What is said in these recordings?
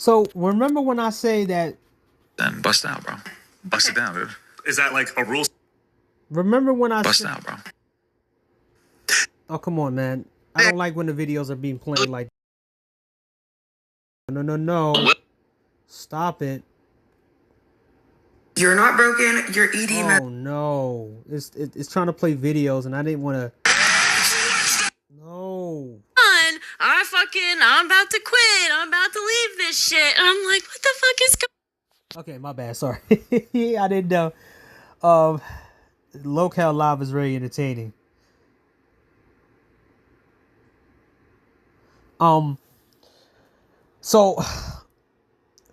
So remember when I say that? Then bust down, bro. Bust it down, dude. Is that like a rule? Remember when I Bust said? down, bro. Oh, come on, man. I don't like when the videos are being played like. No, no, no. Stop it. You're not broken. You're eating. Oh no, it's trying to play videos, and I didn't want to. No. I'm about to quit. I'm about to leave this shit. I'm like, what the fuck is going? Okay, my bad. Sorry, I didn't know. Locale Live is very entertaining. So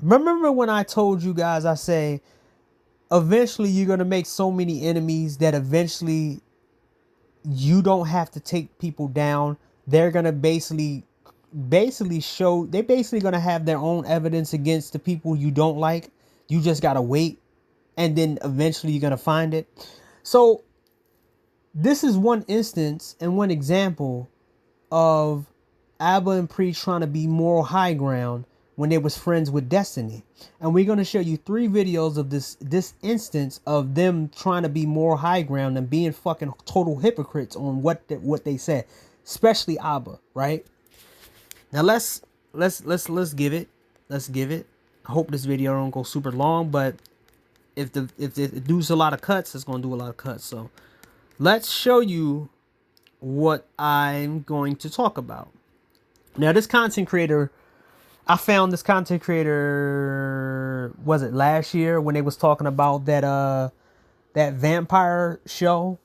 remember when I told you guys, I say, eventually you're gonna make so many enemies that eventually you don't have to take people down. They're gonna basically show, they're basically gonna have their own evidence against the people you don't like. You just gotta wait, and then eventually you're gonna find it. So this is one instance and one example of Abba and Preach trying to be moral high ground when they was friends with Destiny. And we're going to show you 3 videos of this instance of them trying to be moral high ground and being fucking total hypocrites on what they said, especially Abba, right? Now let's give it. Let's give it. I hope this video don't go super long, but if it does a lot of cuts, it's going to do a lot of cuts. So let's show you what I'm going to talk about. Now, this content creator, I found this content creator, was it last year when they was talking about that vampire show?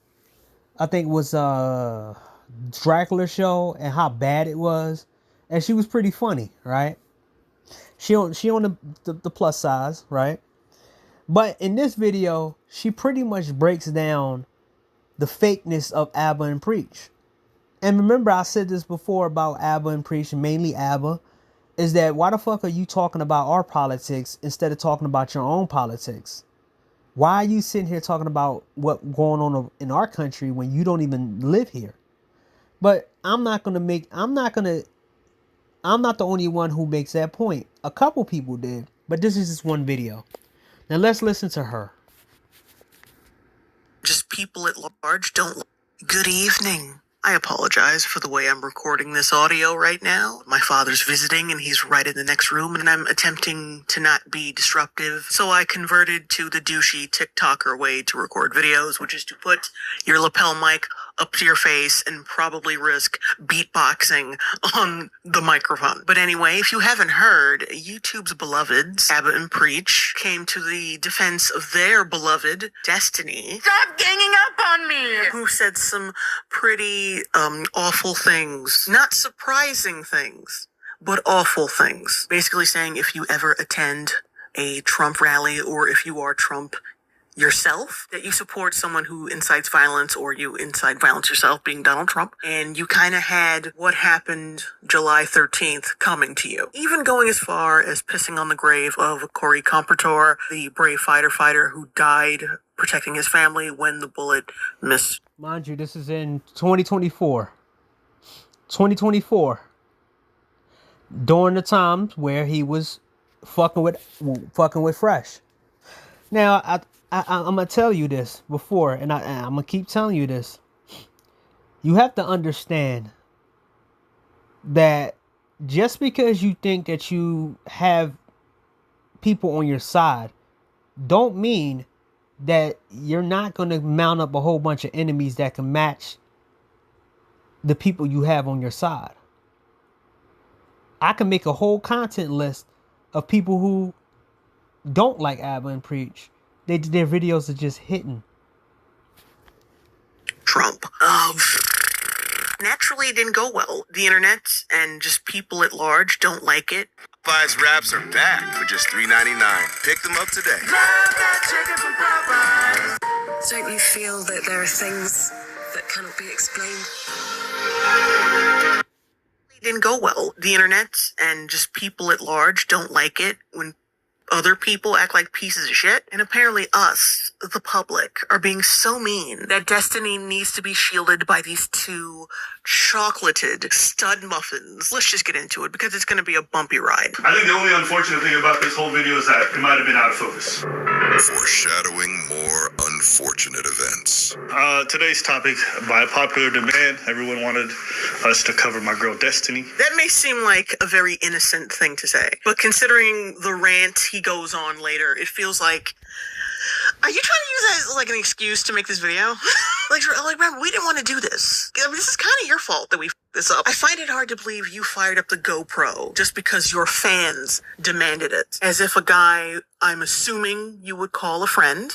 I think it was Dracula show, and how bad it was. And she was pretty funny, right? She on the plus size, right? But in this video, she pretty much breaks down the fakeness of Abba and Preach. And remember, I said this before about Abba and Preach, mainly Abba, is that why the fuck are you talking about our politics instead of talking about your own politics? Why are you sitting here talking about what's going on in our country when you don't even live here? But I'm not the only one who makes that point. A couple people did, but this is just one video. Now let's listen to her. Just people at large don't. Good evening. I apologize for the way I'm recording this audio right now. My father's visiting and he's right in the next room, and I'm attempting to not be disruptive. So I converted to the douchey TikToker way to record videos, which is to put your lapel mic up to your face and probably risk beatboxing on the microphone. But anyway, if you haven't heard, YouTube's beloveds, Abba and Preach, came to the defense of their beloved Destiny. Stop ganging up on me! Who said some pretty awful things. Not surprising things, but awful things. Basically saying if you ever attend a Trump rally, or if you are Trump yourself, that you support someone who incites violence, or you incite violence yourself, being Donald Trump. And you kind of had what happened July 13th coming to you. Even going as far as pissing on the grave of Corey Compertor, the brave fighter who died protecting his family when the bullet missed. Mind you, this is in 2024. 2024. During the times where he was fucking with Fresh. Now, I'm gonna tell you this before, and I'm gonna keep telling you this. You have to understand that just because you think that you have people on your side, don't mean that you're not gonna mount up a whole bunch of enemies that can match the people you have on your side. I can make a whole content list of people who don't like Abba and Preach. Their videos are just hitting. Trump. Naturally, it didn't go well. The internet and just people at large don't like it. Popeye's wraps are back for just $3.99. Pick them up today. Don't you feel that there are things that cannot be explained? It didn't go well. The internet and just people at large don't like it when other people act like pieces of shit. And apparently us, the public, are being so mean that Destiny needs to be shielded by these two chocolated stud muffins. Let's just get into it because it's going to be a bumpy ride. I think the only unfortunate thing about this whole video is that it might have been out of focus. Foreshadowing more unfortunate events. Today's topic, by popular demand, everyone wanted us to cover my girl Destiny. That may seem like a very innocent thing to say, but considering the rant he goes on later, it feels like, are you trying to use that as like an excuse to make this video? like remember, we didn't want to do this. I mean, this is kind of your fault that we f***ed this up. I find it hard to believe you fired up the GoPro just because your fans demanded it. As if a guy I'm assuming you would call a friend.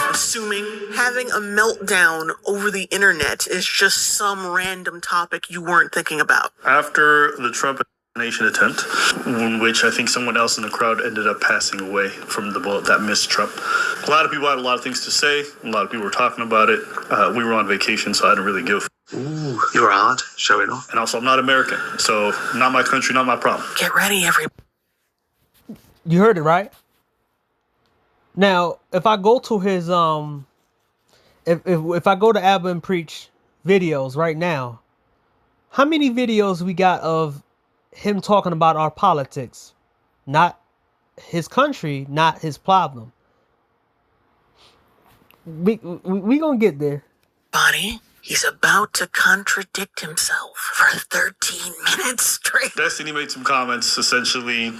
Assuming having a meltdown over the internet is just some random topic you weren't thinking about. After the Trump assassination attempt, in which I think someone else in the crowd ended up passing away from the bullet that missed Trump, a lot of people had a lot of things to say. A lot of people were talking about it. We were on vacation, so I didn't really give a Ooh, you're odd. Showing off. And also, I'm not American, so not my country, not my problem. Get ready, everybody. You heard it, right? Now, if I go to his if I go to Abba and Preach videos right now, how many videos we got of him talking about our politics? Not his country, not his problem. We gonna get there. Buddy, he's about to contradict himself for 13 minutes straight. Destiny made some comments, essentially,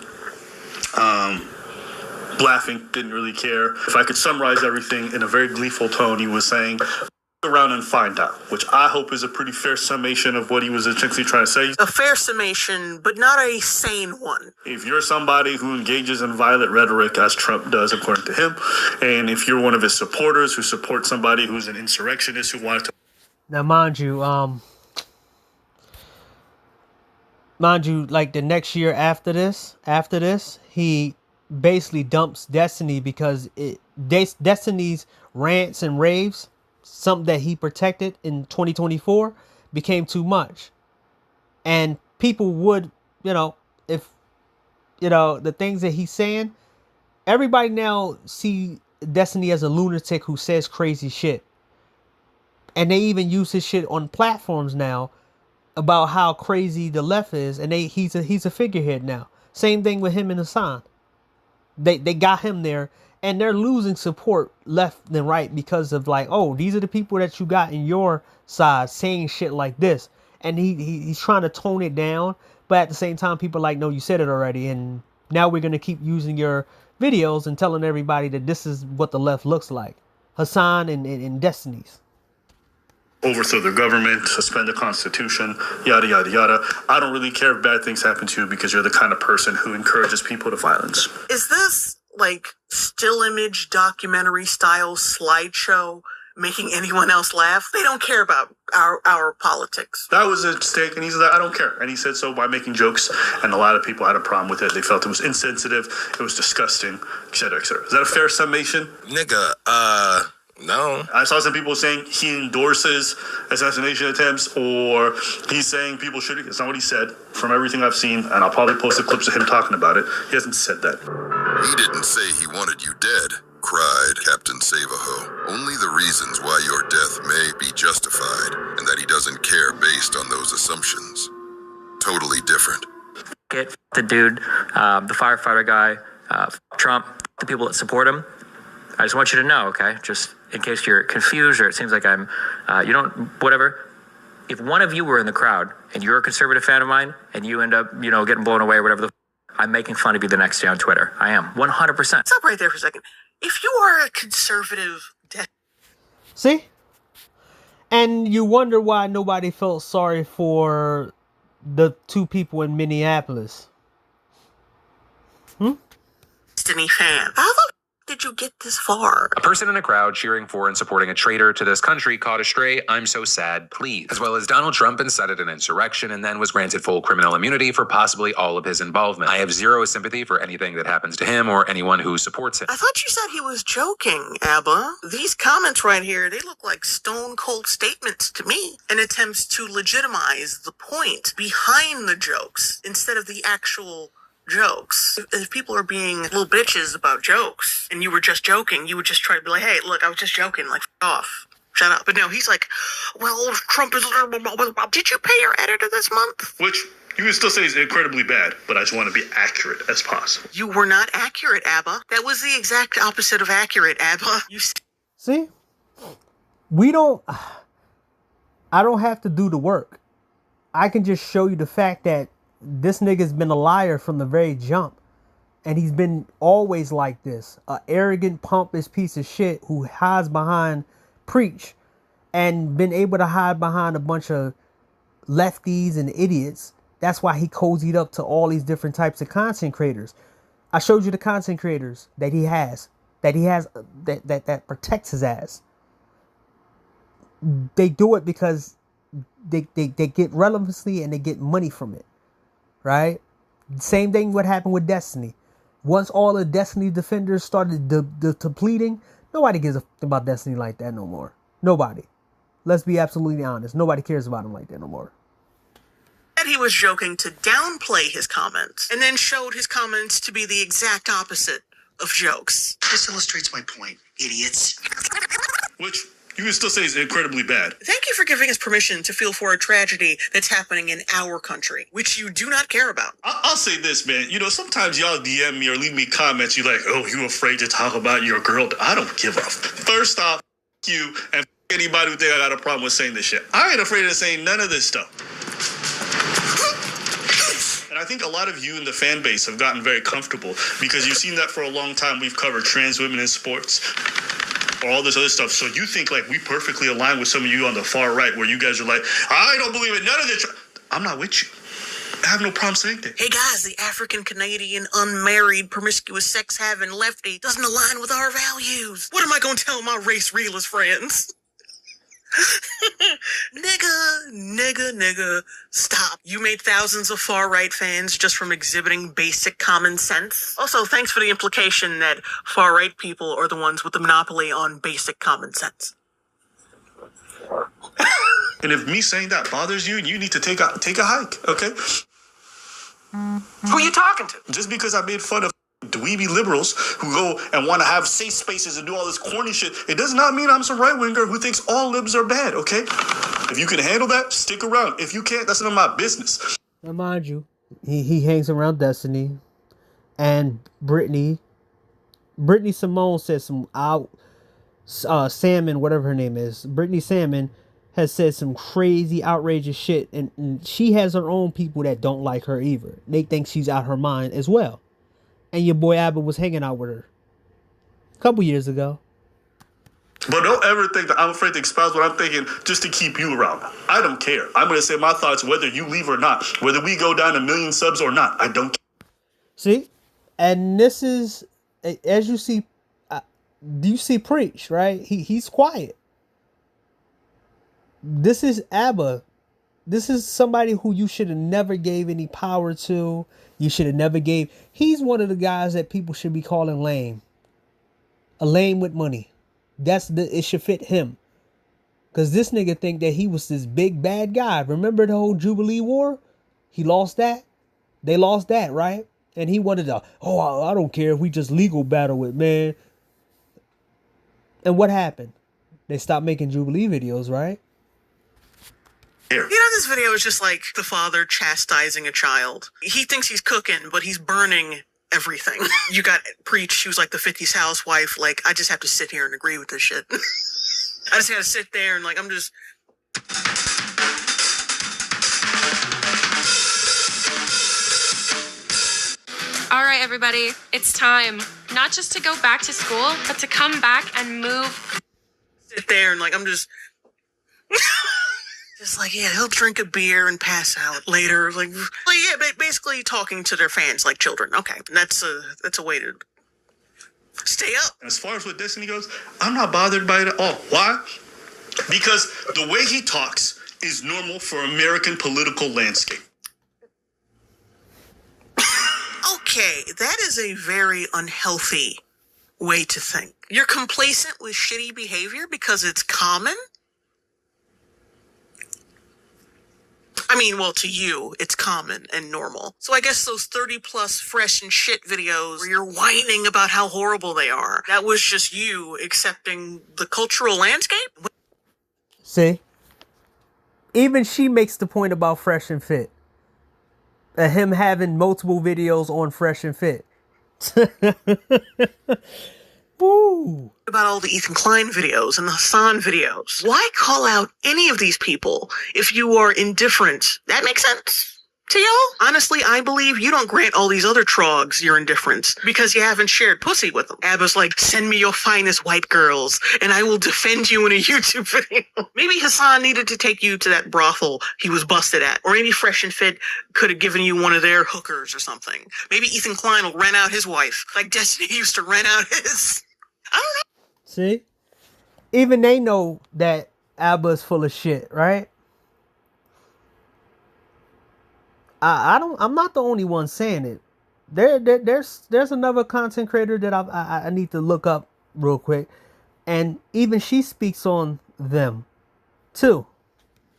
laughing, didn't really care. If I could summarize everything in a very gleeful tone, he was saying, "F around and find out," which I hope is a pretty fair summation of what he was essentially trying to say. A fair summation, but not a sane one. If you're somebody who engages in violent rhetoric, as Trump does, according to him, and if you're one of his supporters who supports somebody who's an insurrectionist who wanted to... Now, mind you, like the next year after this, he basically dumps Destiny because Destiny's rants and raves, something that he protected in 2024, became too much. And people would, if, the things that he's saying, everybody now see Destiny as a lunatic who says crazy shit. And they even use his shit on platforms now about how crazy the left is. And he's a figurehead now. Same thing with him and Hassan. They got him there, and they're losing support left and right because of like, oh, these are the people that you got in your side saying shit like this. And he's trying to tone it down, but at the same time, people are like, no, you said it already, and now we're gonna keep using your videos and telling everybody that this is what the left looks like. Hassan and Destiny's. Overthrow the government, suspend the Constitution, yada, yada, yada. I don't really care if bad things happen to you because you're the kind of person who encourages people to violence. Is this like still image documentary style slideshow making anyone else laugh? They don't care about our politics. That was a mistake, and he said, I don't care. And he said so by making jokes, and a lot of people had a problem with it. They felt it was insensitive, it was disgusting, etc., etc. Is that a fair summation? Nigga, no. I saw some people saying he endorses assassination attempts, or he's saying people should. It's not what he said, from everything I've seen, and I'll probably post the clips of him talking about it. He hasn't said that. He didn't say he wanted you dead, cried Captain Savaho. Only the reasons why your death may be justified, and that he doesn't care based on those assumptions. Totally different. Get the dude, the firefighter guy, Trump, the people that support him. I just want you to know, okay, just in case you're confused or it seems like I'm, whatever. If one of you were in the crowd and you're a conservative fan of mine and you end up, getting blown away or whatever, I'm making fun of you the next day on Twitter. I am, 100%. Stop right there for a second. If you are a conservative... See? And you wonder why nobody felt sorry for the two people in Minneapolis. Destiny fan. How the did you get this far? A person in a crowd cheering for and supporting a traitor to this country caught astray, I'm so sad, please. As well as Donald Trump incited an insurrection and then was granted full criminal immunity for possibly all of his involvement. I have zero sympathy for anything that happens to him or anyone who supports him. I thought you said he was joking, Abba. These comments right here, they look like stone cold statements to me, and attempts to legitimize the point behind the jokes instead of the actual jokes. If people are being little bitches about jokes and you were just joking, you would just try to be like, hey, look, I was just joking, like, f off. Shut up. But no, he's like, well, Trump is... Did you pay your editor this month? Which you can still say is incredibly bad, but I just want to be accurate as possible. You were not accurate, Abba. That was the exact opposite of accurate, Abba. See? I don't have to do the work. I can just show you the fact that this nigga's been a liar from the very jump. And he's been always like this. An arrogant, pompous piece of shit who hides behind preach and been able to hide behind a bunch of lefties and idiots. That's why he cozied up to all these different types of content creators. I showed you the content creators that he has that protects his ass. They do it because they get relevancy and they get money from it. Right? Same thing what happened with Destiny. Once all the Destiny defenders started depleting, nobody gives a f about Destiny like that no more. Nobody. Let's be absolutely honest. Nobody cares about him like that no more. And he was joking to downplay his comments and then showed his comments to be the exact opposite of jokes. This illustrates my point, idiots. Which you can still say is incredibly bad. Thank you for giving us permission to feel for a tragedy that's happening in our country, which you do not care about. I'll say this, man. You know, sometimes y'all DM me or leave me comments. You like, oh, you afraid to talk about your girl? I don't give a f. First off, f you and f anybody who think I got a problem with saying this shit. I ain't afraid of saying none of this stuff. And I think a lot of you in the fan base have gotten very comfortable because you've seen that for a long time. We've covered trans women in sports, or all this other stuff. So you think like we perfectly align with some of you on the far right where you guys are like, I don't believe in none of this. I'm not with you. I have no problem saying that. Hey guys, the African-Canadian, unmarried, promiscuous, sex-having lefty doesn't align with our values. What am I going to tell my race realist friends? Nigga, stop. You made thousands of far-right fans just from exhibiting basic common sense. Also, thanks for the implication that far-right people are the ones with the monopoly on basic common sense. And if me saying that bothers you, you need to take a hike, okay? Who are you talking to? Just because I made fun of dweeby liberals who go and want to have safe spaces and do all this corny shit, it does not mean I'm some right-winger who thinks all libs are bad, okay? If you can handle that, stick around. If you can't, that's none of my business. Now, mind you, he hangs around Destiny and Brittany Simone said some Salmon, whatever her name is. Brittany Salmon has said some crazy, outrageous shit, and she has her own people that don't like her either. They think she's out her mind as well. And your boy Abba was hanging out with her a couple years ago. But don't ever think that I'm afraid to espouse what I'm thinking just to keep you around. I don't care. I'm going to say my thoughts whether you leave or not. Whether we go down 1 million subs or not. I don't care. See? And this is, as you see, do you see Preach, right? He's quiet. This is Abba. This is somebody who you should have never gave any power to. You should have never gave. He's one of the guys that people should be calling lame. A lame with money. It should fit him. Because this nigga think that he was this big bad guy. Remember the whole Jubilee War? He lost that. They lost that, right? And he wanted to, I don't care if we just legal battle it, man. And what happened? They stopped making Jubilee videos, right? You know, this video is just like the father chastising a child. He thinks he's cooking, but he's burning everything. You got Preach, she was like the 50s housewife. Like, I just have to sit here and agree with this shit. I just gotta sit there and like, I'm just... All right, everybody, it's time. Not just to go back to school, but to come back and move. Sit there and like, I'm just... Just like, yeah, he'll drink a beer and pass out later. Like yeah, basically talking to their fans like children. Okay, that's a way to... Stay up. As far as what Destiny goes, I'm not bothered by it at all. Why? Because the way he talks is normal for American political landscape. Okay, that is a very unhealthy way to think. You're complacent with shitty behavior because it's common? I mean, well, to you, it's common and normal. So I guess those 30 plus fresh and shit videos where you're whining about how horrible they are, that was just you accepting the cultural landscape? See? Even she makes the point about Fresh and Fit. Him having multiple videos on Fresh and Fit. Woo! About all the Ethan Klein videos and the Hassan videos. Why call out any of these people if you are indifferent? That makes sense to y'all? Honestly, I believe you don't grant all these other trogs your indifference because you haven't shared pussy with them. Abba's like, send me your finest white girls and I will defend you in a YouTube video. Maybe Hassan needed to take you to that brothel he was busted at. Or maybe Fresh and Fit could have given you one of their hookers or something. Maybe Ethan Klein will rent out his wife like Destiny used to rent out his. I don't know. See? Even they know that Abba's full of shit, right? I'm not the only one saying it. There's another content creator that I need to look up real quick. And even she speaks on them too.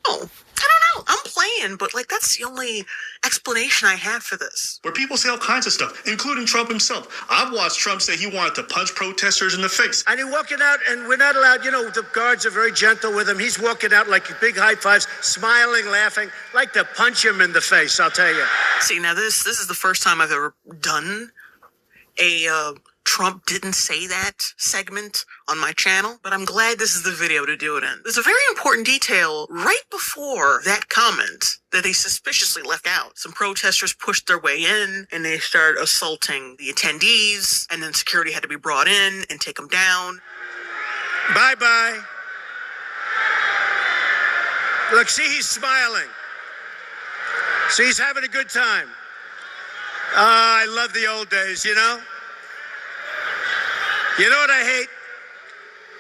Oh, I don't know. I'm playing, but like that's the only explanation I have for this. Where people say all kinds of stuff, including Trump himself. I've watched Trump say he wanted to punch protesters in the face. And he's walking out, and we're not allowed, the guards are very gentle with him. He's walking out like big high fives, smiling, laughing, like to punch him in the face, I'll tell you. See, now this is the first time I've ever done a Trump didn't say that segment on my channel, but I'm glad this is the video to do it in. There's a very important detail right before that comment that they suspiciously left out. Some protesters pushed their way in and they started assaulting the attendees, and then security had to be brought in and take them down. Bye-bye. Look, see, he's smiling. See, he's having a good time. I love the old days, You know what I hate?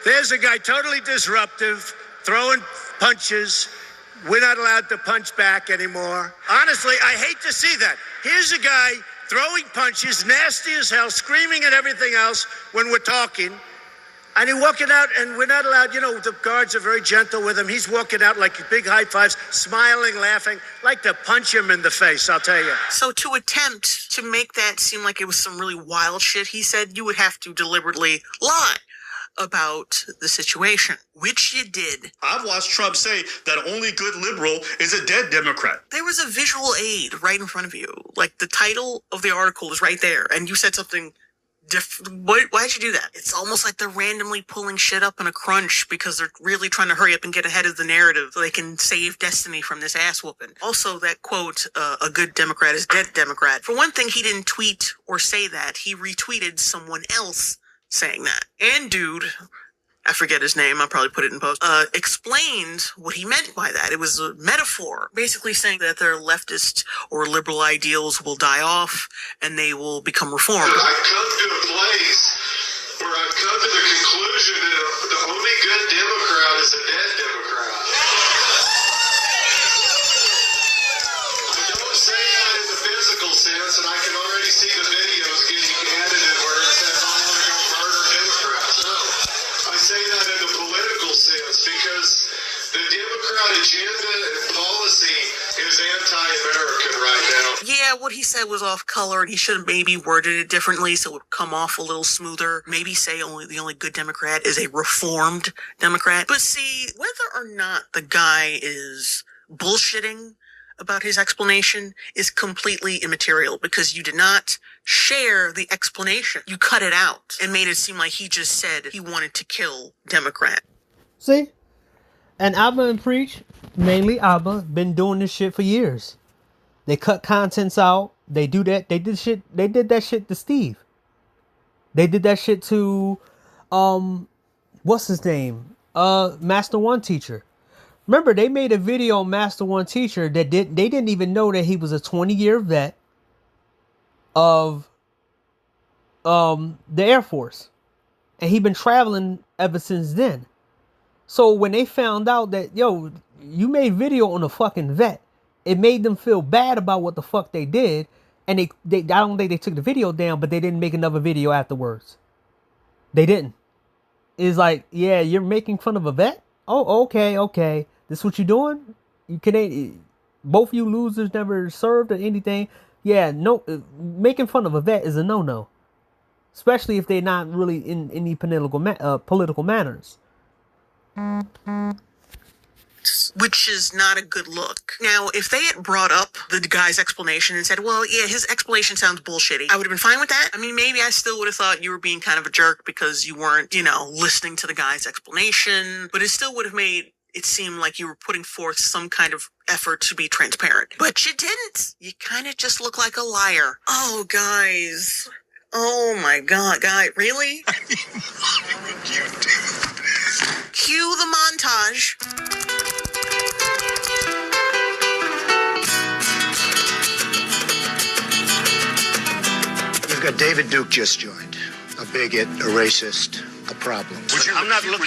There's a guy totally disruptive, throwing punches. We're not allowed to punch back anymore. Honestly, I hate to see that. Here's a guy throwing punches, nasty as hell, screaming at everything else when we're talking. And he's walking out, and we're not allowed, the guards are very gentle with him. He's walking out like big high fives, smiling, laughing, like to punch him in the face, I'll tell you. So to attempt to make that seem like it was some really wild shit he said, you would have to deliberately lie about the situation, which you did. I've watched Trump say that only good liberal is a dead Democrat. There was a visual aid right in front of you. Like the title of the article is right there, and you said something why'd you do that? It's almost like they're randomly pulling shit up in a crunch because they're really trying to hurry up and get ahead of the narrative so they can save Destiny from this ass whooping. Also, that quote, a good Democrat is dead Democrat. For one thing, he didn't tweet or say that. He retweeted someone else saying that. And dude, I forget his name, I'll probably put it in post, explained what he meant by that. It was a metaphor, basically saying that their leftist or liberal ideals will die off and they will become reformed. I've come to a place where I've come to the conclusion that the only good Democrat is a dead Democrat. I don't say that in the physical sense, and I can already see the videos getting edited where it says I want to go murder Democrats. No. I say that in a political sense because the Democrat agenda and policy is anti-American right now. Yeah, what he said was off color, and he should have maybe worded it differently so it would come off a little smoother. Maybe say the only good Democrat is a reformed Democrat. But see, whether or not the guy is bullshitting about his explanation is completely immaterial because you did not share the explanation. You cut it out and made it seem like he just said he wanted to kill Democrat. See? And Abba and Preach, mainly Abba, been doing this shit for years. They cut contents out. They do that. They did that shit to Steve. They did that shit to what's his name? Master One Teacher. Remember, they made a video on Master One Teacher that they didn't even know that he was a 20-year vet of the Air Force, and he been traveling ever since then. So when they found out that, yo, you made video on a fucking vet, it made them feel bad about what the fuck they did. And they I don't think they took the video down, but they didn't make another video afterwards. They didn't. It's like, yeah, you're making fun of a vet? Oh, okay. This what you doing? You can both you losers never served or anything. Yeah, no, making fun of a vet is a no-no. Especially if they're not really in any political manners. Which is not a good look. Now, if they had brought up the guy's explanation and said, well, yeah, his explanation sounds bullshitty, I would have been fine with that. I mean, maybe I still would have thought you were being kind of a jerk because you weren't, listening to the guy's explanation, but it still would have made it seem like you were putting forth some kind of effort to be transparent. But you didn't. You kind of just look like a liar. Oh, guys. Oh, my God. Guy, really? Why would you do this? Cue the montage. You've got David Duke just joined. A bigot, a racist, a problem. Would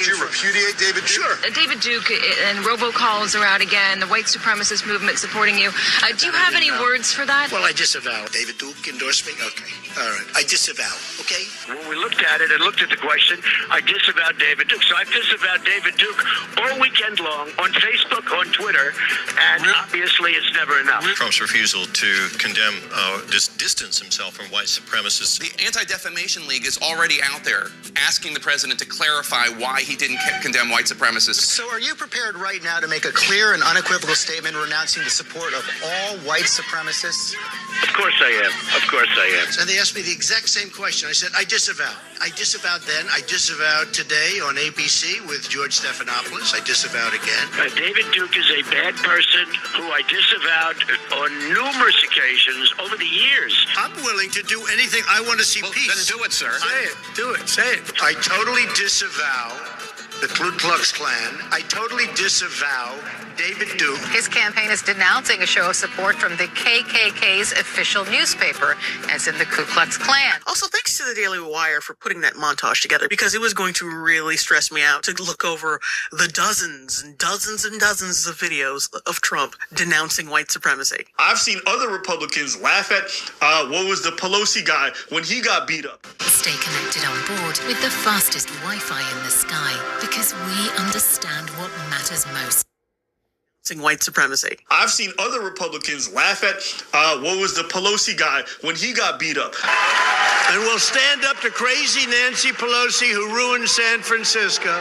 you repudiate David Duke? Sure. David Duke and robocalls are out again. The white supremacist movement supporting you. Do you have any words for that? Well, I disavow. David Duke endorsed me? Okay. All right. I disavow. Okay? When we looked at it and looked at the question, I disavowed David Duke. So I've disavowed David Duke all weekend long on Facebook, on Twitter, and obviously it's never enough. Trump's refusal to condemn, just distance himself from white supremacists. The Anti-Defamation League is already out there asking the president to clarify why he didn't condemn white supremacists. So are you prepared right now to make a clear and unequivocal statement renouncing the support of all white supremacists? Of course I am. Of course I am. And they asked me the exact same question. I said, I disavow. I disavowed then. I disavowed today on ABC with George Stephanopoulos. I disavowed again. David Duke is a bad person who I disavowed on numerous occasions over the years. I'm willing to do anything. I want to see peace. Then do it, sir. Say it. Do it. Say it. I totally disavow the Ku Klux Klan. I totally disavow David Duke. His campaign is denouncing a show of support from the KKK's official newspaper, as in the Ku Klux Klan. Also, thanks to the Daily Wire for putting that montage together, because it was going to really stress me out to look over the dozens and dozens and dozens of videos of Trump denouncing white supremacy. I've seen other Republicans laugh at, what was the Pelosi guy when he got beat up. Stay connected on board with the fastest Wi-Fi in the sky, because we understand what matters most. White supremacy. I've seen other Republicans laugh at, what was the Pelosi guy when he got beat up. And we'll stand up to crazy Nancy Pelosi who ruined San Francisco.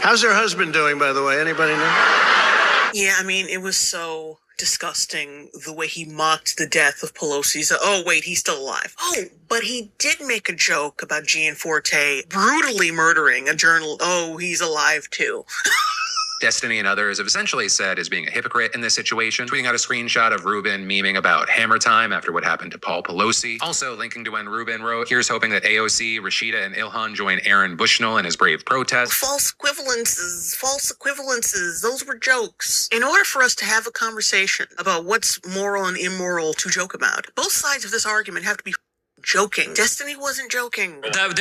How's her husband doing, by the way? Anybody know? Yeah, I mean, it was so disgusting the way he mocked the death of Pelosi's. Oh, wait, he's still alive. Oh, but he did make a joke about Gianforte brutally murdering a journal. Oh, he's alive too. Destiny and others have essentially said is being a hypocrite in this situation, tweeting out a screenshot of Rubin memeing about hammer time after what happened to Paul Pelosi. Also linking to when Rubin wrote, here's hoping that AOC, Rashida, and Ilhan join Aaron Bushnell in his brave protest. False equivalences. Those were jokes. In order for us to have a conversation about what's moral and immoral to joke about, both sides of this argument have to be joking. Destiny wasn't joking. I've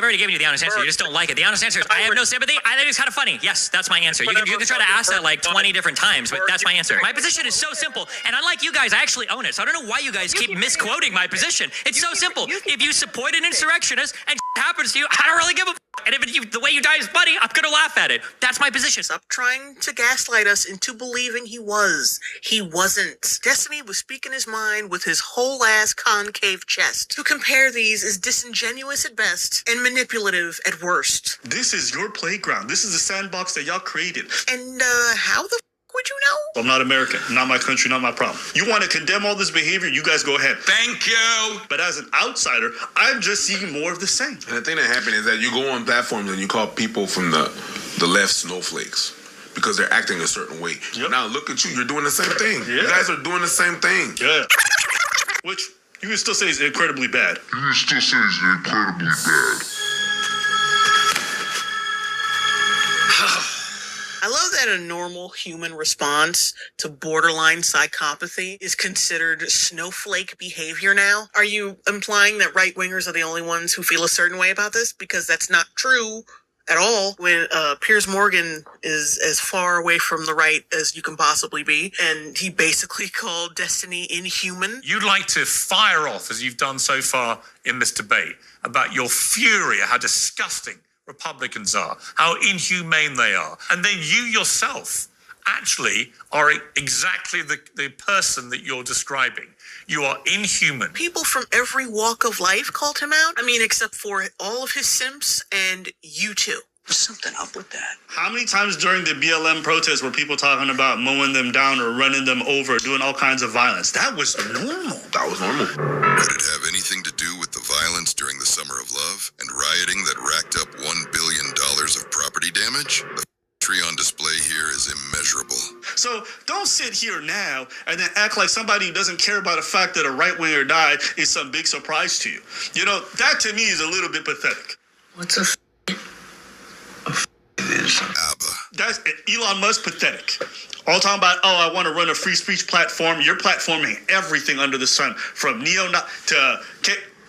already given you the honest answer. You just don't like it. The honest answer is I have no sympathy. I think it's kind of funny. Yes, that's my answer. You can try to ask that like 20 different times, but that's my answer. My position is so simple, and unlike you guys, I actually own it. So I don't know why you guys keep misquoting my position. It's so simple. If you support an insurrectionist and happens to you, I don't really give a f***. And if the way you die is funny, I'm gonna laugh at it. That's my position. Stop trying to gaslight us into believing he was. He wasn't. Destiny was speaking his mind with his whole ass concave chest. To compare these is disingenuous at best and manipulative at worst. This is your playground. This is the sandbox that y'all created. And how the would you know? I'm not American. Not my country, not my problem. You want to condemn all this behavior? You guys go ahead. Thank you. But as an outsider, I'm just seeing more of the same. And the thing that happened is that you go on platforms and you call people from the left snowflakes because they're acting a certain way. Yep. Now look at you. You're doing the same thing. Yeah. You guys are doing the same thing. Yeah. Which you can still say is incredibly bad. I love that a normal human response to borderline psychopathy is considered snowflake behavior now. Are you implying that right-wingers are the only ones who feel a certain way about this? Because that's not true at all. When Piers Morgan is as far away from the right as you can possibly be, and he basically called Destiny inhuman. You'd like to fire off, as you've done so far in this debate, about your fury at how disgusting Republicans are, how inhumane they are. And then you yourself actually are exactly the person that you're describing. You are inhuman. People from every walk of life called him out. I mean, except for all of his simps and you two. There's something up with that. How many times during the BLM protests were people talking about mowing them down or running them over, doing all kinds of violence? That was normal. That was normal. Would it have anything to do with the violence during the Summer of Love and rioting that racked up $1 billion of property damage? The tree on display here is immeasurable. So don't sit here now and then act like somebody who doesn't care about the fact that a right-winger died is some big surprise to you. You know, that to me is a little bit pathetic. What's a ABBA. That's Elon Musk pathetic. All talking about, I want to run a free speech platform. You're platforming everything under the sun, from to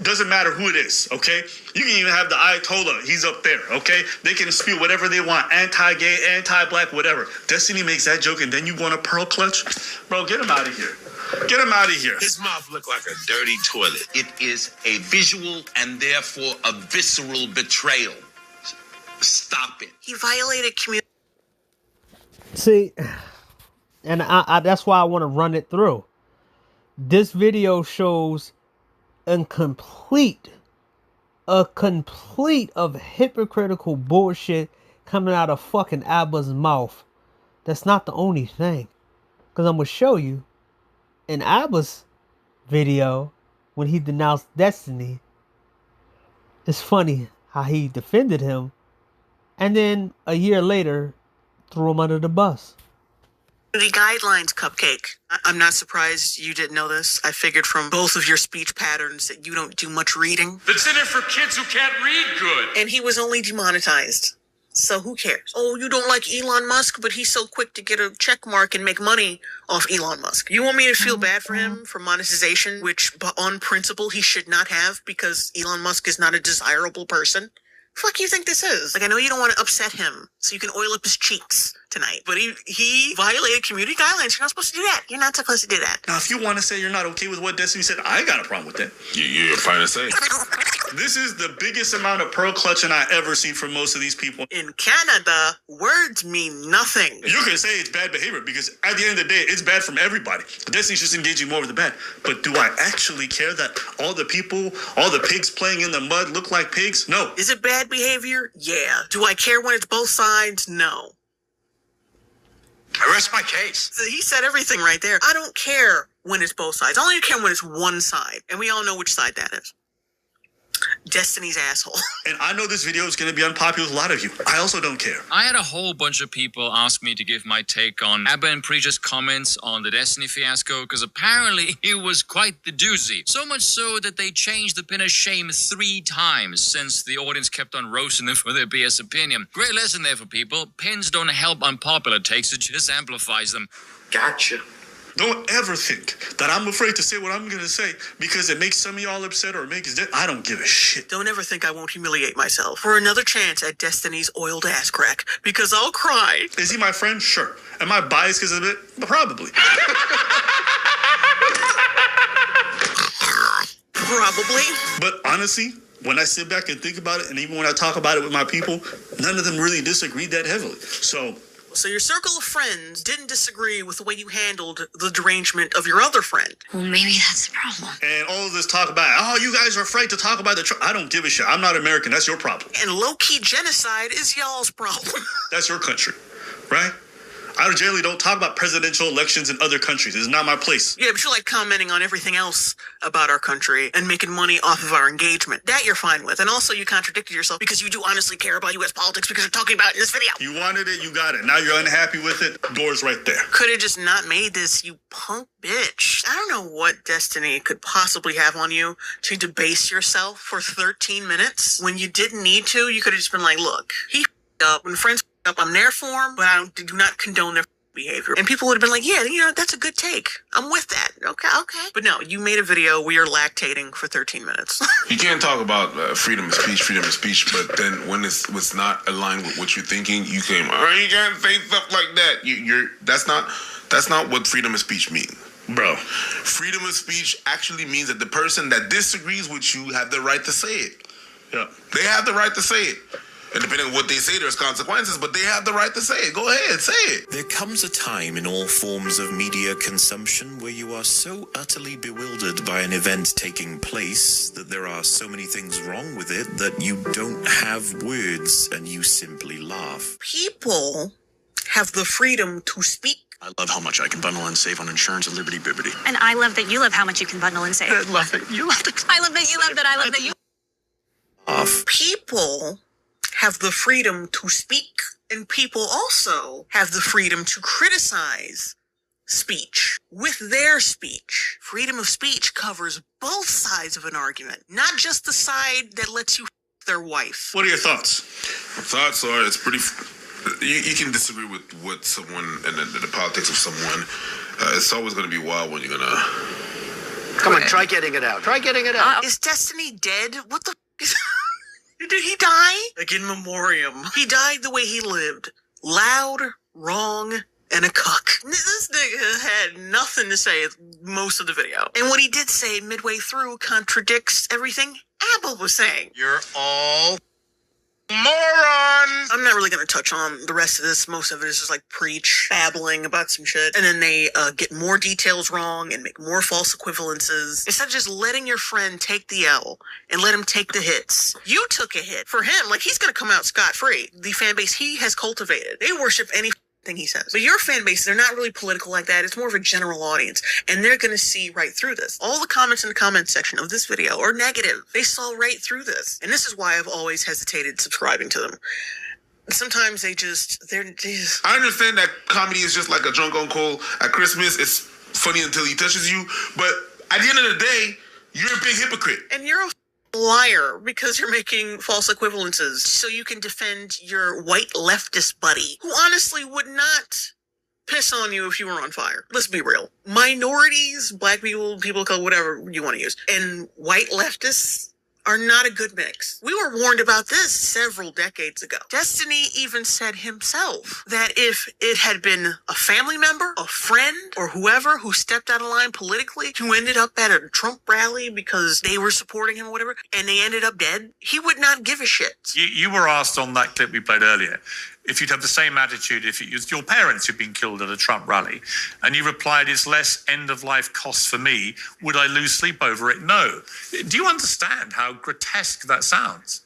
doesn't matter who it is, okay? You can even have the Ayatollah. He's up there, okay? They can spew whatever they want, anti-gay, anti-black, whatever. Destiny makes that joke, and then you want a pearl clutch? Bro, get him out of here. Get him out of here. His mouth looked like a dirty toilet. It is a visual and therefore a visceral betrayal. Stop it. He violated community. See, and I that's why I want to run it through. This video shows a complete of hypocritical bullshit coming out of fucking ABBA's mouth. That's not the only thing. Because I'm going to show you in ABBA's video when he denounced Destiny. It's funny how he defended him and then a year later threw him under the bus. The guidelines, Cupcake. I'm not surprised you didn't know this. I figured from both of your speech patterns that you don't do much reading. It's in it for kids who can't read good. And he was only demonetized. So who cares? Oh, you don't like Elon Musk, but he's so quick to get a check mark and make money off Elon Musk. You want me to feel bad for him for monetization, which on principle he should not have because Elon Musk is not a desirable person? Fuck you think this is? Like, I know you don't want to upset him, so you can oil up his cheeks tonight. But he violated community guidelines. You're not supposed to do that. You're not supposed to do that. Now, if you want to say you're not okay with what Destiny said, I ain't got a problem with that. You're fine to say. This is the biggest amount of pearl clutching I ever seen from most of these people. In Canada, words mean nothing. You can say it's bad behavior because at the end of the day, it's bad from everybody. Destiny's just engaging more with the bad. But do I actually care that all the people, all the pigs playing in the mud look like pigs? No. Is it bad behavior? Yeah. Do I care when it's both sides? No. I rest my case. He said everything right there. I don't care when it's both sides. I only care when it's one side. And we all know which side that is. Destiny's asshole. And I know this video is going to be unpopular with a lot of you. I also don't care. I had a whole bunch of people ask me to give my take on ABBA and Preacher's comments on the Destiny fiasco, because apparently it was quite the doozy. So much so that they changed the pin of shame 3 times since the audience kept on roasting them for their BS opinion. Great lesson there for people. Pins don't help unpopular takes, it just amplifies them. Gotcha. Don't ever think that I'm afraid to say what I'm going to say because it makes some of y'all upset or it makes it. I don't give a shit. Don't ever think I won't humiliate myself for another chance at Destiny's oiled ass crack because I'll cry. Is he my friend? Sure. Am I biased because of it? Probably. Probably. But honestly, when I sit back and think about it, and even when I talk about it with my people, none of them really disagreed that heavily. So your circle of friends didn't disagree with the way you handled the derangement of your other friend. Well, maybe that's the problem. And all of this talk about, you guys are afraid to talk about I don't give a shit. I'm not American. That's your problem. And low-key genocide is y'all's problem. That's your country, right? I generally don't talk about presidential elections in other countries. It's not my place. Yeah, but you like commenting on everything else about our country and making money off of our engagement. That you're fine with. And also you contradicted yourself because you do honestly care about U.S. politics because you're talking about it in this video. You wanted it, you got it. Now you're unhappy with it. Door's right there. Could have just not made this, you punk bitch. I don't know what Destiny could possibly have on you to debase yourself for 13 minutes. When you didn't need to, you could have just been like, look, he up when friends up. I'm there for them, but I do not condone their behavior. And people would have been like, yeah, you know, that's a good take. I'm with that. Okay. But no, you made a video where you're lactating for 13 minutes. You can't talk about freedom of speech, but then when it's was not aligned with what you're thinking, you can't say stuff like that. That's not what freedom of speech means. Bro, freedom of speech actually means that the person that disagrees with you have the right to say it. Yeah. They have the right to say it. And depending on what they say, there's consequences, but they have the right to say it. Go ahead, say it. There comes a time in all forms of media consumption where you are so utterly bewildered by an event taking place that there are so many things wrong with it that you don't have words and you simply laugh. People have the freedom to speak. I love how much I can bundle and save on insurance at Liberty Bibbity. And I love that you love how much you can bundle and save. I love it. You love it. I love that you love that. I love that you. People have the freedom to speak, and people also have the freedom to criticize speech with their speech. Freedom of speech covers both sides of an argument, not just the side that lets you their wife. What are your thoughts? My thoughts are it's pretty. You can disagree with what someone and the politics of someone. It's always going to be wild when you're gonna. Come on, try getting it out. Try getting it out. Is Destiny dead? What the f*** is... Did he die? Like in memoriam. He died the way he lived. Loud, wrong, and a cuck. This nigga had nothing to say most of the video. And what he did say midway through contradicts everything Abba was saying. You're all morons! I'm not really going to touch on the rest of this. Most of it is just like preach, babbling about some shit. And then they get more details wrong and make more false equivalences. Instead of just letting your friend take the L and let him take the hits. You took a hit. For him, like, he's going to come out scot-free. The fan base he has cultivated. They worship any thing he says. But your fan base, they're not really political like that. It's more of a general audience. And they're going to see right through this. All the comments in the comment section of this video are negative. They saw right through this. And this is why I've always hesitated subscribing to them. Sometimes they're just... I understand that comedy is just like a drunk uncle at Christmas. It's funny until he touches you. But at the end of the day, you're a big hypocrite. And you're a liar because you're making false equivalences so you can defend your white leftist buddy who honestly would not piss on you if you were on fire. Let's be real. Minorities, black people, people of color, whatever you want to use, and white leftists are not a good mix. We were warned about this several decades ago. Destiny even said himself that if it had been a family member, a friend, or whoever who stepped out of line politically, who ended up at a Trump rally because they were supporting him or whatever, and they ended up dead, he would not give a shit. You were asked on that clip we played earlier if you'd have the same attitude if it was your parents who'd been killed at a Trump rally. And you replied, it's less end-of-life cost for me. Would I lose sleep over it? No. Do you understand how grotesque that sounds?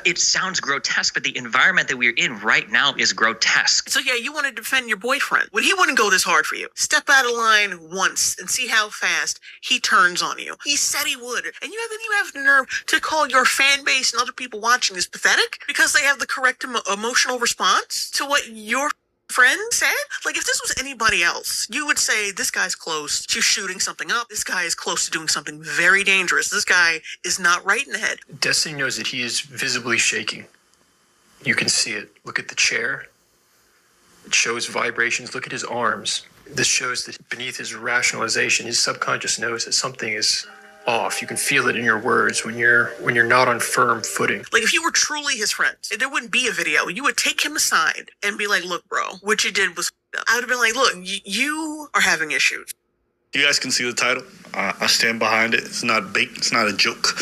It sounds grotesque, but the environment that we're in right now is grotesque. So yeah, you want to defend your boyfriend. When he wouldn't go this hard for you. Step out of line once and see how fast he turns on you. He said he would. And you have the nerve to call your fan base and other people watching this pathetic because they have the correct emotional response to what your friend said? Like, if this was anybody else, you would say, this guy's close to shooting something up. This guy is close to doing something very dangerous. This guy is not right in the head. Destiny knows that he is visibly shaking. You can see it. Look at the chair. It shows vibrations. Look at his arms. This shows that beneath his rationalization, his subconscious knows that something is off. You can feel it in your words when you're not on firm footing. Like, if you were truly his friend, there wouldn't be a video. You would take him aside and be like, look, bro, what you did was up. I would have been like, look, you are having issues. You guys can see the title. I stand behind it. It's not bait. It's not a joke.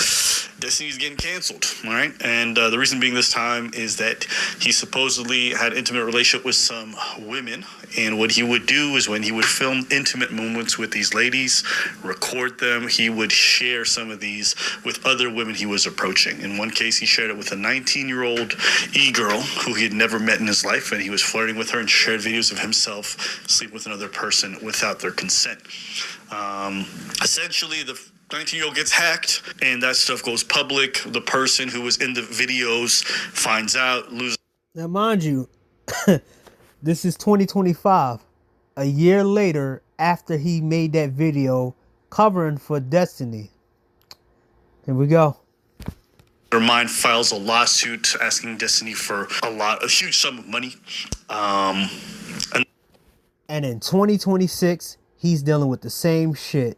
Destiny's getting canceled, all right? And the reason being this time is that he supposedly had an intimate relationship with some women. And what he would do is when he would film intimate moments with these ladies, record them, he would share some of these with other women he was approaching. In one case, he shared it with a 19-year-old e-girl who he had never met in his life, and he was flirting with her and shared videos of himself sleeping with another person without their consent. Essentially, the 19-year-old gets hacked, and that stuff goes public. The person who was in the videos finds out, loses. Now, mind you, this is 2025. A year later, after he made that video covering for Destiny. Here we go. Mind files a lawsuit asking Destiny for a huge sum of money. And in 2026, he's dealing with the same shit.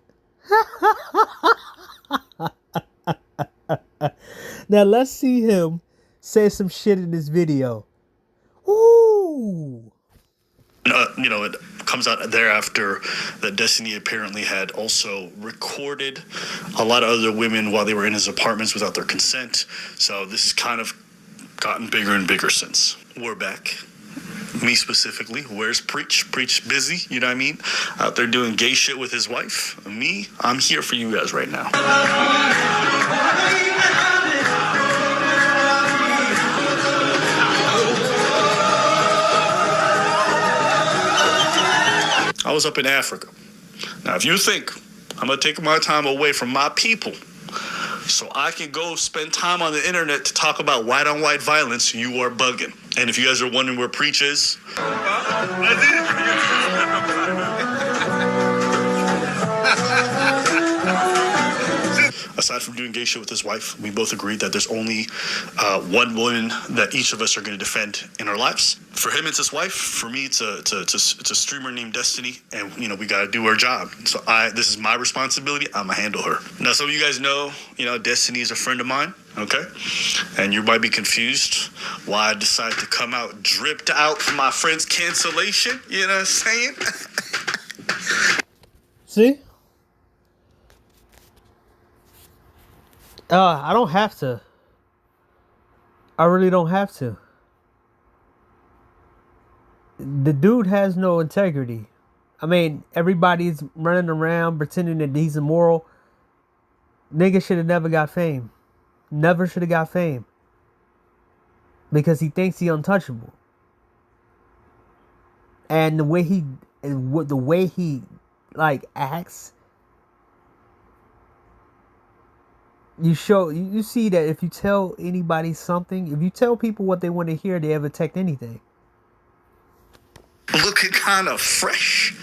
Now let's see him say some shit in this video. Ooh. It comes out thereafter that Destiny apparently had also recorded a lot of other women while they were in his apartments without their consent. So this has kind of gotten bigger and bigger since. We're back. Me specifically. Where's Preach? Preach busy, you know what I mean? Out there doing gay shit with his wife. Me, I'm here for you guys right now. I was up in Africa. Now, if you think I'm going to take my time away from my people so I can go spend time on the internet to talk about white-on-white violence, you are bugging. And if you guys are wondering where Preach is... Aside from doing gay shit with his wife, we both agreed that there's only one woman that each of us are going to defend in our lives. For him, it's his wife. For me, it's a streamer named Destiny, and we got to do our job. So this is my responsibility. I'm gonna handle her. Now, some of you guys know, Destiny is a friend of mine. Okay, and you might be confused why I decided to come out dripped out from my friend's cancellation. You know what I'm saying? See? I don't have to. I really don't have to. The dude has no integrity. I mean, everybody's running around pretending that he's immoral. Nigga should have never got fame. Never should have got fame. Because he thinks he's untouchable. And the way he acts, you see that if you tell anybody something, if you tell people what they want to hear, they ever take anything. Looking kind of fresh.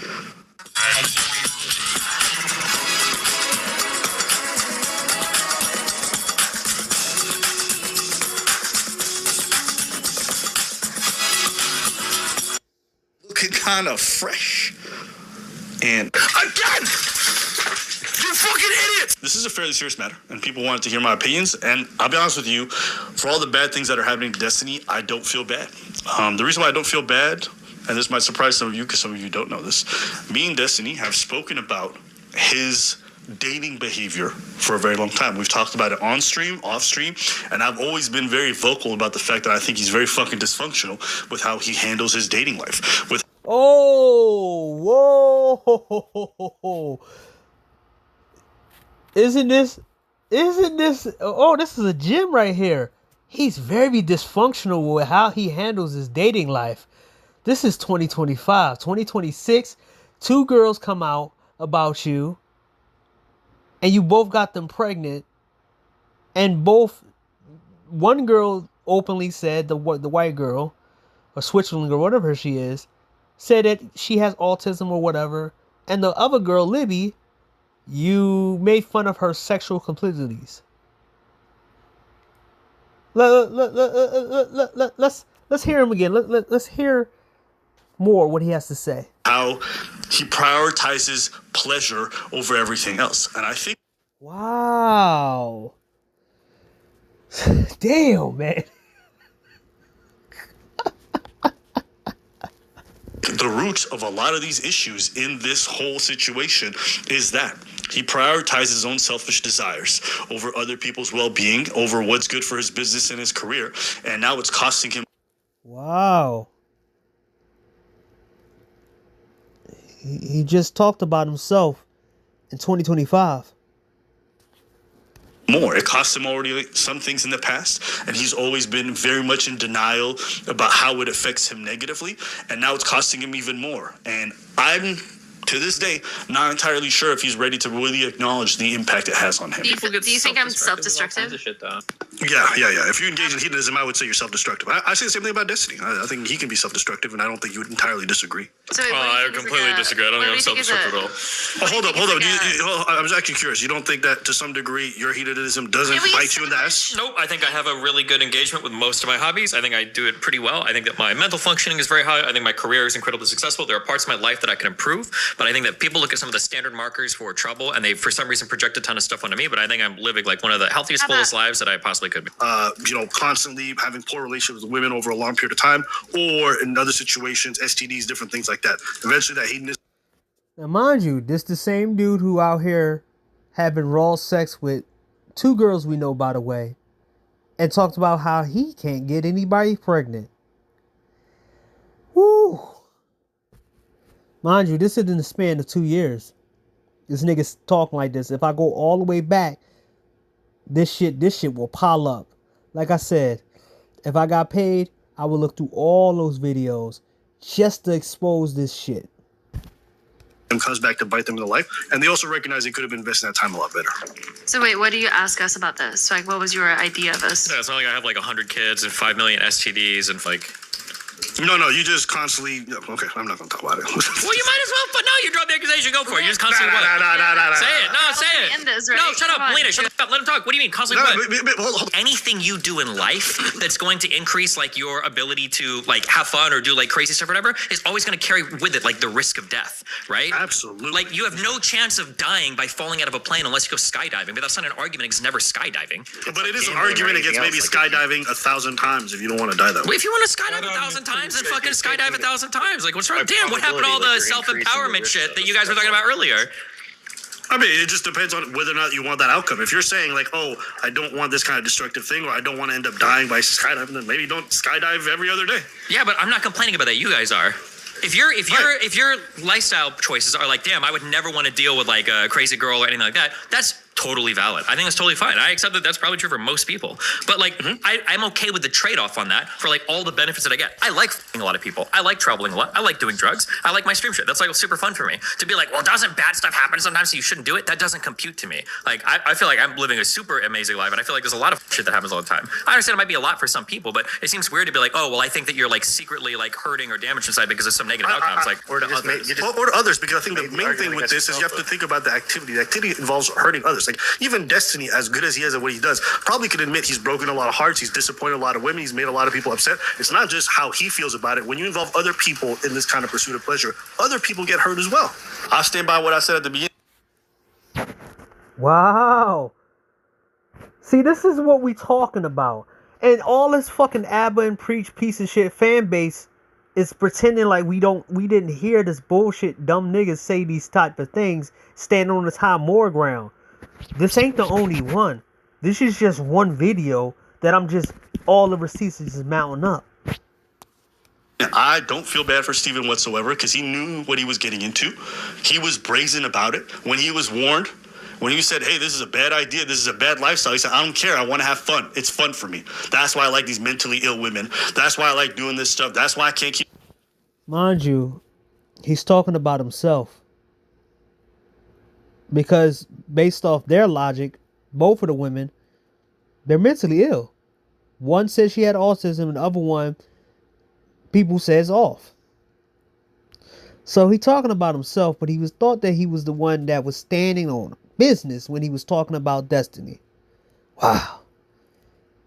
Looking kind of fresh. And again! You fucking idiots! This is a fairly serious matter, and people wanted to hear my opinions, and I'll be honest with you, for all the bad things that are happening to Destiny, I don't feel bad. The reason why I don't feel bad, and this might surprise some of you because some of you don't know this, me and Destiny have spoken about his dating behavior for a very long time. We've talked about it on stream, off stream, and I've always been very vocal about the fact that I think he's very fucking dysfunctional with how he handles his dating life. Whoa! Isn't this, this is a gem right here. He's very dysfunctional with how he handles his dating life. This is 2025. 2026, 2 girls come out about you, and you both got them pregnant, and one girl openly said, the white girl, or Switzerland girl, whatever she is, said that she has autism or whatever, and the other girl, Libby, you made fun of her sexual proclivities. Let's hear him again. Let's hear more what he has to say. How he prioritizes pleasure over everything else. And I think... Wow. Damn, man. The roots of a lot of these issues in this whole situation is that he prioritizes his own selfish desires over other people's well-being, over what's good for his business and his career, and now it's costing him. Wow. He just talked about himself in 2025. More. It cost him already some things in the past, and he's always been very much in denial about how it affects him negatively, and now it's costing him even more. And I'm to this day, not entirely sure if he's ready to really acknowledge the impact it has on him. Do you think I'm self-destructive? Yeah. If you engage in hedonism, I would say you're self-destructive. I say the same thing about Destiny. I think he can be self-destructive, and I don't think you would entirely disagree. So I completely disagree. I don't think I'm self-destructive at all. Oh, hold up. I was actually curious. You don't think that to some degree your hedonism doesn't bite you in the ass? Nope. I think I have a really good engagement with most of my hobbies. I think I do it pretty well. I think that my mental functioning is very high. I think my career is incredibly successful. There are parts of my life that I can improve, but I think that people look at some of the standard markers for trouble and they, for some reason, project a ton of stuff onto me. But I think I'm living like one of the healthiest, fullest lives that I possibly could be. Constantly having poor relationships with women over a long period of time, or in other situations, STDs, different things like that. Eventually, that hedonism. Now, mind you, this the same dude who out here having raw sex with 2 girls we know, by the way, and talked about how he can't get anybody pregnant. Woo! Mind you, this is in the span of 2 years. This nigga's talking like this. If I go all the way back, this shit will pile up. Like I said, if I got paid, I would look through all those videos just to expose this shit. And comes back to bite them in the life, and they also recognize they could have invested that time a lot better. So wait, what do you ask us about this? Like, what was your idea of this? Yeah, it's not like I have like 100 kids and 5 million STDs and like. No, you just constantly. Okay, I'm not gonna talk about it. Well, you might as well. But no, you drop the accusation. Go for it. You just constantly Nah. Say it. No, say it. No, shut up, Melina. Shut up. Let him talk. What do you mean, constantly what? Hold. Anything you do in life that's going to increase like your ability to like have fun or do like crazy stuff or whatever is always going to carry with it like the risk of death, right? Absolutely. Like you have no chance of dying by falling out of a plane unless you go skydiving. But that's not an argument. It's never skydiving. But it is an argument against maybe skydiving 1,000 times if you don't want to die that way. Well, if you want to skydive 1,000 times, then fucking skydive 1,000 times. Like, what's wrong? Damn, what happened to all the self-empowerment shit that you guys were talking about earlier? I mean, it just depends on whether or not you want that outcome. If you're saying like, oh, I don't want this kind of destructive thing, or I don't want to end up dying by skydiving, then maybe don't skydive every other day. Yeah, but I'm not complaining about that. You guys are. If your lifestyle choices are like, damn, I would never want to deal with like a crazy girl or anything like that, that's totally valid. I think that's totally fine. I accept that that's probably true for most people. But like, I'm okay with the trade-off on that for like all the benefits that I get. I like f***ing a lot of people. I like traveling a lot. I like doing drugs. I like my stream shit. That's like super fun for me. To be like, well, doesn't bad stuff happen sometimes so you shouldn't do it? That doesn't compute to me. Like, I feel like I'm living a super amazing life, and I feel like there's a lot of shit that happens all the time. I understand it might be a lot for some people, but it seems weird to be like, oh, well, I think that you're like secretly like hurting or damaged inside because of some negative outcomes. Like, or to others. Or to others, because I think the main thing with this is you have to think about the activity. The activity involves hurting others. Like, even Destiny, as good as he is at what he does, probably could admit he's broken a lot of hearts, he's disappointed a lot of women, he's made a lot of people upset. It's not just how he feels about it. When you involve other people in this kind of pursuit of pleasure, other people get hurt as well. I stand by what I said at the beginning. Wow. See, this is what we talking about. And all this fucking Abba and Preach piece of shit fan base is pretending like we didn't hear this bullshit dumb niggas say these type of things standing on this high moor ground. This ain't the only one. This is just one video that all the receipts is just mounting up. I don't feel bad for Steven whatsoever because he knew what he was getting into. He was brazen about it. When he was warned, when he said, hey, this is a bad idea, this is a bad lifestyle, he said, I don't care, I want to have fun. It's fun for me. That's why I like these mentally ill women. That's why I like doing this stuff. That's why I can't keep... Mind you, he's talking about himself. Because based off their logic, both of the women, they're mentally ill. One says she had autism and the other one, people says off. So he talking about himself, but he was thought that he was the one that was standing on business when he was talking about Destiny. Wow.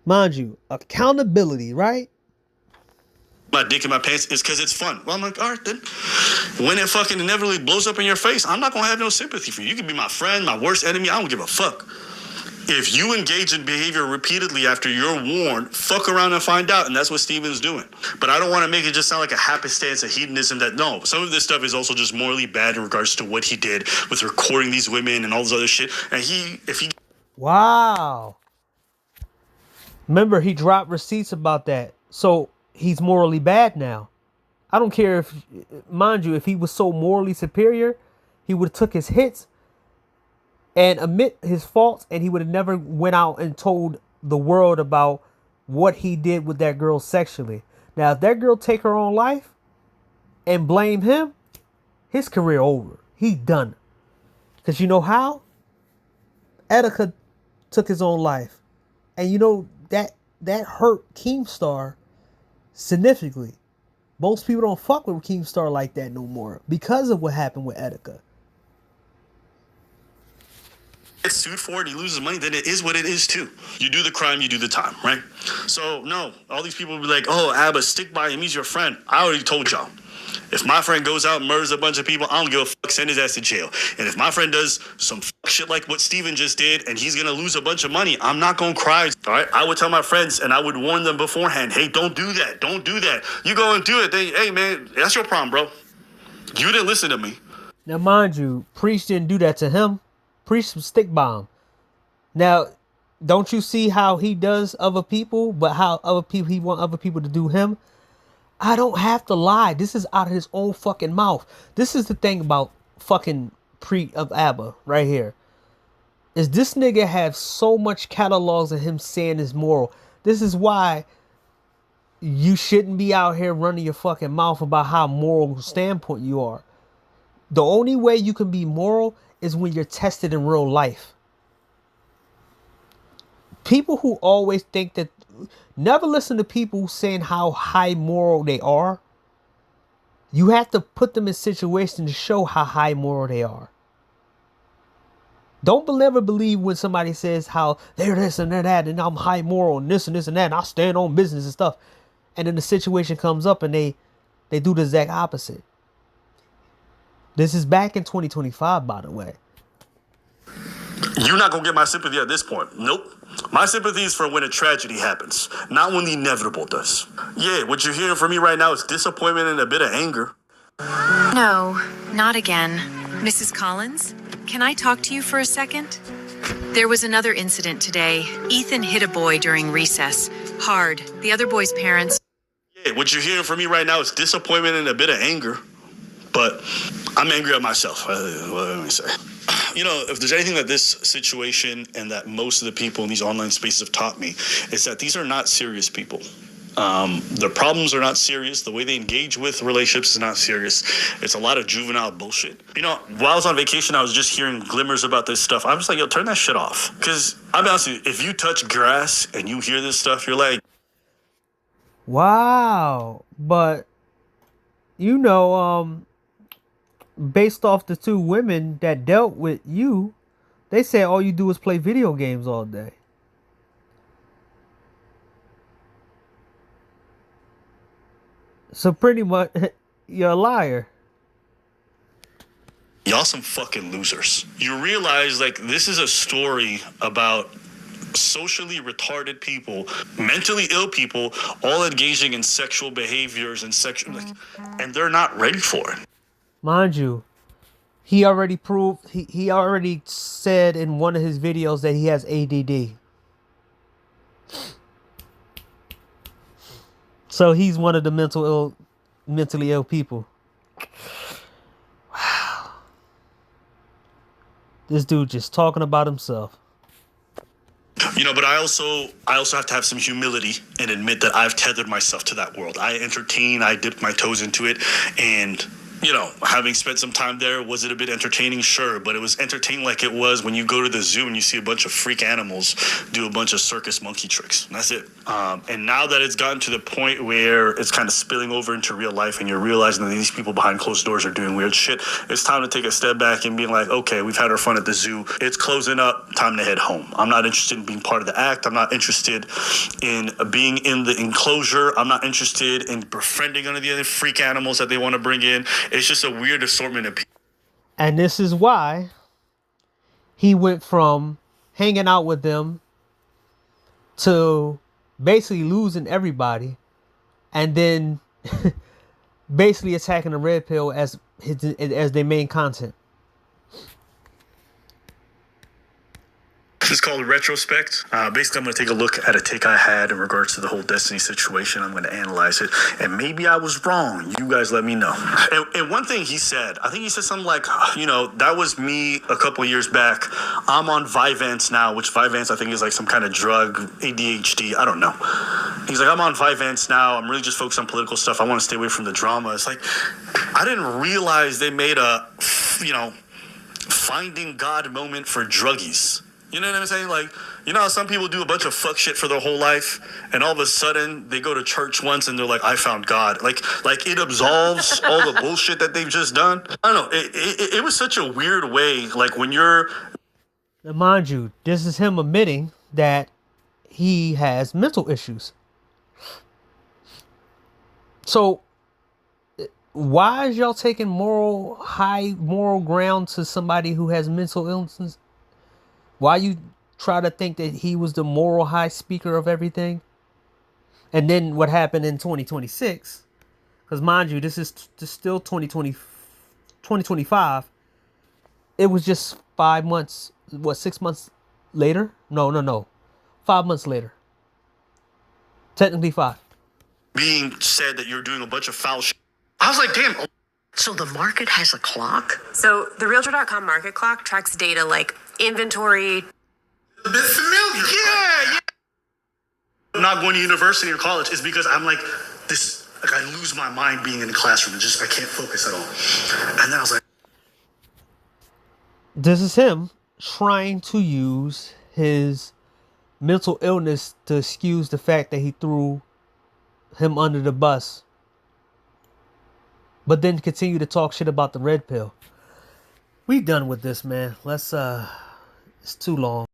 Mind you, accountability, right? My dick in my pants is because it's fun. Well, I'm like, all right, then. When it fucking inevitably blows up in your face, I'm not going to have no sympathy for you. You can be my friend, my worst enemy. I don't give a fuck. If you engage in behavior repeatedly after you're warned, fuck around and find out. And that's what Steven's doing. But I don't want to make it just sound like a happenstance of hedonism that, no, some of this stuff is also just morally bad in regards to what he did with recording these women and all this other shit. And Wow. Remember, he dropped receipts about that. So he's morally bad now. I don't care if, mind you, if he was so morally superior, he would have took his hits and admit his faults, and he would have never went out and told the world about what he did with that girl sexually. Now, if that girl take her own life and blame him, his career over. he done. Because you know how? Etika took his own life. And you know, that hurt Keemstar significantly. Most people don't fuck with Keemstar like that no more because of what happened with Etika. Gets sued for it, he loses money, then it is what it is too. You do the crime, you do the time, right? So no, all these people will be like, oh, Abba, stick by him, he's your friend. I already told y'all. If my friend goes out and murders a bunch of people, I don't give a fuck, send his ass to jail. And if my friend does some shit like what Steven just did and he's gonna lose a bunch of money, I'm not gonna cry. All right, I would tell my friends and I would warn them beforehand, hey, don't do that, don't do that. You go and do it, hey man, that's your problem, bro. You didn't listen to me. Now mind you, Priest didn't do that to him. Priest was stick by him. Now, don't you see how he does other people, but how other people he want other people to do him? I don't have to lie. This is out of his own fucking mouth. This is the thing about fucking Priest of Abba right here. Is this nigga have so much catalogs of him saying his moral. This is why you shouldn't be out here running your fucking mouth about how moral standpoint you are. The only way you can be moral is when you're tested in real life. People who always think that, never listen to people saying how high moral they are. You have to put them in situations to show how high moral they are. Don't ever believe when somebody says how they're this and they're that and I'm high moral and this and this and that and I stand on business and stuff. And then the situation comes up and they do the exact opposite. This is back in 2025, by the way. You're not going to get my sympathy at this point. Nope. My sympathy is for when a tragedy happens, not when the inevitable does. Yeah, what you're hearing from me right now is disappointment and a bit of anger. No, not again. Mrs. Collins, can I talk to you for a second? There was another incident today. Ethan hit a boy during recess. Hard. The other boy's parents... Yeah, what you're hearing from me right now is disappointment and a bit of anger. But I'm angry at myself. What let me say? You know, if there's anything that this situation and that most of the people in these online spaces have taught me, is that these are not serious people. Their problems are not serious. The way they engage with relationships is not serious. It's a lot of juvenile bullshit. You know, while I was on vacation, I was just hearing glimmers about this stuff. I'm just like, yo, turn that shit off. Because I'll be honest with you, if you touch grass and you hear this stuff, you're like, wow. But, you know, based off the two women that dealt with you, they said all you do is play video games all day. So pretty much, you're a liar. y'all some fucking losers. You realize, like, this is a story about socially retarded people, mentally ill people, all engaging in sexual behaviors and sexual, like, and they're not ready for it. Mind you, he already proved, he already said in one of his videos that he has ADD. So he's one of the mentally ill people. Wow. This dude just talking about himself. You know, but I also have to have some humility and admit that I've tethered myself to that world. I entertain, I dipped my toes into it, and you know, having spent some time there, was it a bit entertaining? Sure, but it was entertaining like it was when you go to the zoo and you see a bunch of freak animals do a bunch of circus monkey tricks. And that's it. And now that it's gotten to the point where it's kind of spilling over into real life and you're realizing that these people behind closed doors are doing weird shit, it's time to take a step back and be like, okay, we've had our fun at the zoo. It's closing up. Time to head home. I'm not interested in being part of the act. I'm not interested in being in the enclosure. I'm not interested in befriending any of the other freak animals that they want to bring in. It's just a weird assortment of people. And this is why he went from hanging out with them to basically losing everybody and then basically attacking the Red Pill as their main content. This is called Retrospect. Basically, I'm going to take a look at a take I had in regards to the whole Destiny situation. I'm going to analyze it. And maybe I was wrong. You guys let me know. And one thing he said, I think he said something like, you know, that was me a couple of years back. I'm on Vyvanse now, which Vyvanse I think is like some kind of drug, ADHD. I don't know. He's like, I'm on Vyvanse now. I'm really just focused on political stuff. I want to stay away from the drama. It's like, I didn't realize they made a finding God moment for druggies. You know what I'm saying? Like, you know how some people do a bunch of fuck shit for their whole life, and all of a sudden they go to church once and they're like, I found God. Like it absolves all the bullshit that they've just done. I don't know. It was such a weird way. Like when you're... Now, mind you, this is him admitting that he has mental issues. So why is y'all taking high moral ground to somebody who has mental illnesses? Why you try to think that he was the moral high speaker of everything? And then what happened in 2026? Because mind you, this is still 2025. It was just 5 months, 6 months later? No. 5 months later. Technically 5. Being said that you're doing a bunch of foul shit. I was like, damn. So the market has a clock? So the Realtor.com market clock tracks data like inventory. A bit familiar. Yeah. I'm not going to university or college is because I'm like this. Like I lose my mind being in the classroom and just I can't focus at all. And then I was like, this is him trying to use his mental illness to excuse the fact that he threw him under the bus, but then continue to talk shit about the red pill. We done with this, man. Let's it's too long.